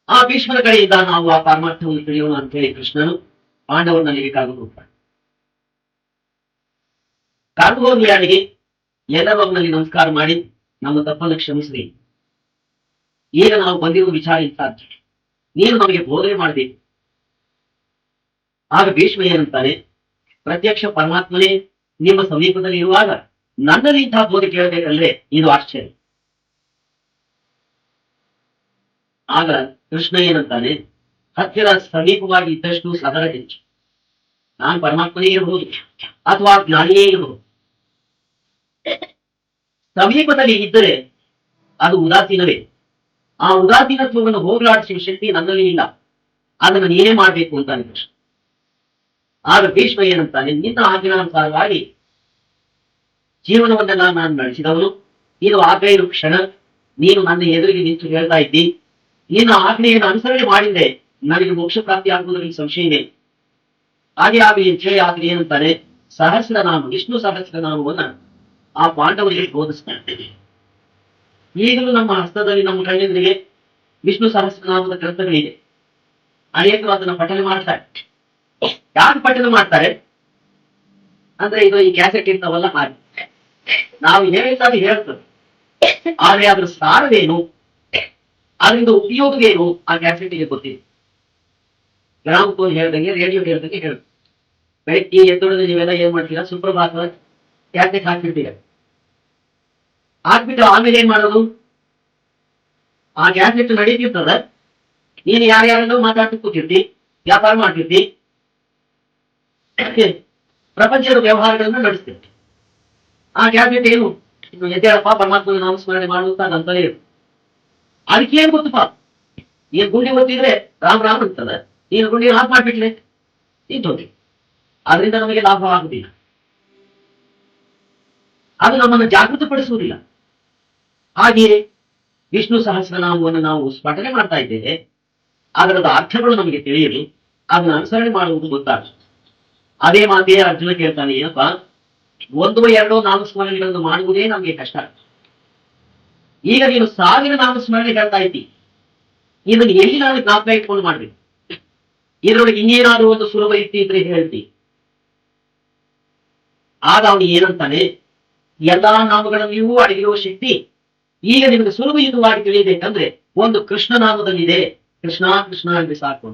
ಆ ಭೀಷ್ಮನ ಕಡೆಯಿಂದ ನಾವು ಆ ಪಾರಮಾರ್ಥವನ್ನು ತಿಳಿಯೋಣ ಅಂತ ಹೇಳಿ ಕೃಷ್ಣನು ಪಾಂಡವರಲ್ಲಿಗೆ ಕರೆದು ಹೋಗ್ತಾನೆ. ಕರೆದು ಹೋಗಿ ಯಾರಿಗೆ ಎಲ್ಲರೂ ಅವನಲ್ಲಿ ನಮಸ್ಕಾರ ಮಾಡಿ ನಮ್ಮ ತಪ್ಪನ್ನು ಕ್ಷಮಿಸ್ರಿ, ಈಗ ನಾವು ಬಂದಿರುವ ವಿಚಾರ ಇಂತ ನೀನು ನಮಗೆ ಬೋಧನೆ ಮಾಡಬೇಕು. ಆಗ ಭೀಷ್ಮ ಏನಂತಾನೆ, ಪ್ರತ್ಯಕ್ಷ ಪರಮಾತ್ಮನೇ ನಿಮ್ಮ ಸಮೀಪದಲ್ಲಿ ಇರುವಾಗ ನನ್ನಲ್ಲಿ ಇಂತಹ ಬೋಧೆ ಕೇಳಬೇಕಂದ್ರೆ ಇದು ಆಶ್ಚರ್ಯ. ಆಗ ಕೃಷ್ಣ ಏನಂತಾನೆ, ಹತ್ತಿರ ಸಮೀಪವಾಗಿ ಇದ್ದಷ್ಟು ಸದರ ಹೆಚ್ಚು. ನಾನು ಪರಮಾತ್ಮನೇ ಇರಬಹುದು ಅಥವಾ ಜ್ಞಾನಿಯೇ ಇರಬಹುದು, ಸಮೀಪದಲ್ಲಿ ಇದ್ದರೆ ಅದು ಉದಾಸೀನವೇ. ಆ ಉದಾಸೀನತ್ವವನ್ನು ಹೋಗಲಾಡಿಸುವ ಶಕ್ತಿ ನನ್ನಲ್ಲಿ ಇಲ್ಲ, ಅದನ್ನು ನೀನೇ ಮಾಡ್ಬೇಕು ಅಂತಾನೆ ಕೃಷ್ಣ. ಆಗ ಭೀಷ್ಮ ಏನಂತಾನೆ, ನಿನ್ನ ಆಜ್ಞಾನುಸಾರವಾಗಿ ಜೀವನವನ್ನೆಲ್ಲ ನಾನು ನಡೆಸಿದವನು, ಇದು ಆಗೈರು ಕ್ಷಣ ನೀನು ನನ್ನ ಎದುರಿಗೆ ನಿಂತು ಹೇಳ್ತಾ ಇದ್ದಿ, ನಿನ್ನ ಆಜ್ಞೆಯನ್ನು ಅನುಸರಣೆ ಮಾಡಿದ್ರೆ ನನಗೆ ಮೋಕ್ಷ ಪ್ರಾಪ್ತಿ ಆಗುವುದರಲ್ಲಿ ಸಂಶಯ ಇದೆ. ಹಾಗೆ ಆದ್ರೆ ಏನಂತಾನೆ, ಸಹಸ್ರನಾಮ ವಿಷ್ಣು ಸಹಸ್ರನಾಮವನ್ನ ಆ ಪಾಂಡವರಿಗೆ ಬೋಧಿಸ್ತಾನೆ. ಈಗಲೂ ನಮ್ಮ ಹಸ್ತದಲ್ಲಿ ನಮ್ಮ ಕಣ್ಣೆದುರಿಗೆ ವಿಷ್ಣು ಸಹಸ್ರನಾಮದ ಗ್ರಂಥಗಳಿದೆ, ಅನೇಕರು ಅದನ್ನ ಪಠನೆ ಮಾಡ್ತಾರೆ. ಯಾರು ಪಠನೆ ಮಾಡ್ತಾರೆ ಅಂದ್ರೆ ಇದು ಈ ಕ್ಯಾಸೆಟ್ ಇರ್ತಾವಲ್ಲ ಹಾಗೆ ನಾವು ಹೇಳಿದಾಗ ಹೇಳ್ತೇವೆ, ಆದ್ರೆ ಅದ್ರ ಸಾರವೇನು, ಅದರಿಂದ ಉಪಯೋಗವೇನು ಆ ಕ್ಯಾಸೆಟ್ಗೆ ಗೊತ್ತಿದೆ. ಗ್ರಾಮಫೋನ್ ಹೇಳ್ದಂಗೆ, ರೇಡಿಯೋ ಹೇಳ್ದಂಗೆ ಹೇಳು. ಬೆಳಗ್ಗೆ ಎದ್ದೊಡದೆ ನೀವೆಲ್ಲ ಏನ್ ಮಾಡ್ತೀರಾ, ಸುಪ್ರಭಾತ ಕ್ಯಾಸೆಟ್ ಹಾಕ್ಬಿಡ್ತೀರ. ಹಾಕ್ಬಿಟ್ಟು ಆಮೇಲೆ ಏನ್ ಮಾಡೋದು, ಆ ಕ್ಯಾಸೆಟ್ ನಡೀತಿರ್ತದ, ನೀನು ಯಾರ್ಯಾರೆಲ್ಲೋ ಮಾತಾಡ್ತಾ ಕೂತಿರ್ತಿ, ವ್ಯಾಪಾರ ಮಾಡ್ತಿರ್ತಿ, ಪ್ರಪಂಚದ ವ್ಯವಹಾರಗಳನ್ನು ನಡೆಸ್ತಿರ್ತಿ. ಆ ಕ್ಯಾಸೆಟ್ ಏನು, ಎದ್ದೇಳಪ್ಪ ಪರಮಾತ್ಮನ ನಾಮಸ್ಮರಣೆ ಮಾಡುವಂತ ಅಂತಲೇ ಇರು. ಅದಕ್ಕೆ ಏನ್ ಗೊತ್ತಪ್ಪ, ನೀನ್ ಗುಂಡಿ ಓದ್ತಿದ್ರೆ ರಾಮ್ ರಾಮ್ ಅಂತದ, ನೀನು ಗುಂಡಿ ಆಫ್ ಮಾಡ್ಬಿಟ್ಲೆ ನಿಂತೋಗಿ, ಅದರಿಂದ ನಮಗೆ ಲಾಭ ಆಗುದಿಲ್ಲ, ಅದು ನಮ್ಮನ್ನು ಜಾಗೃತಪಡಿಸುವುದಿಲ್ಲ. ಹಾಗೆಯೇ ವಿಷ್ಣು ಸಹಸ್ರನಾಮವನ್ನು ನಾವು ಸ್ಮರಣೆ ಮಾಡ್ತಾ ಇದ್ದೇವೆ, ಅದರದ ಅರ್ಥಗಳು ನಮಗೆ ತಿಳಿಯಲಿ, ಅದನ್ನ ಅನುಸರಣೆ ಮಾಡುವುದು ಗೊತ್ತಾಗ್ತದೆ. ಅದೇ ಮಾತೇ ಅರ್ಜುನ ಕೇಳ್ತಾನೆ, ಏನಪ್ಪಾ ಒಂದು ಎರಡೋ ನಾಮಸ್ಮರಣೆಗಳನ್ನು ಮಾಡುವುದೇ ನಮಗೆ ಕಷ್ಟ, ಈಗ ನೀನು 1000 ನಾಮಸ್ಮರಣೆ ಹೇಳ್ತಾ ಇದ್ದಿ, ಇದನ್ನು ಎಲ್ಲಿ ನಾನು ಜ್ಞಾಪಕ ಇಟ್ಕೊಂಡು ಮಾಡ್ಬೇಕು, ಇದರೊಳಗೆ ಇನ್ನೇನಾದ್ರೂ ಒಂದು ಸುಲಭ ಇದ್ರೆ ಹೇಳ್ತಿ. ಆಗ ಅವನು ಏನಂತಾನೆ, ಎಲ್ಲಾ ನಾಮಗಳಲ್ಲಿಯೂ ಅಡಗಿರುವ ಶಕ್ತಿ ಈಗ ನಿಮಗೆ ಸುಲಭಯುತವಾಗಿ ತಿಳಿಯಬೇಕಂದ್ರೆ ಒಂದು ಕೃಷ್ಣ ನಾಮದಲ್ಲಿದೆ, ಕೃಷ್ಣ ಕೃಷ್ಣ ಅಂದ್ರೆ ಸಾಕು.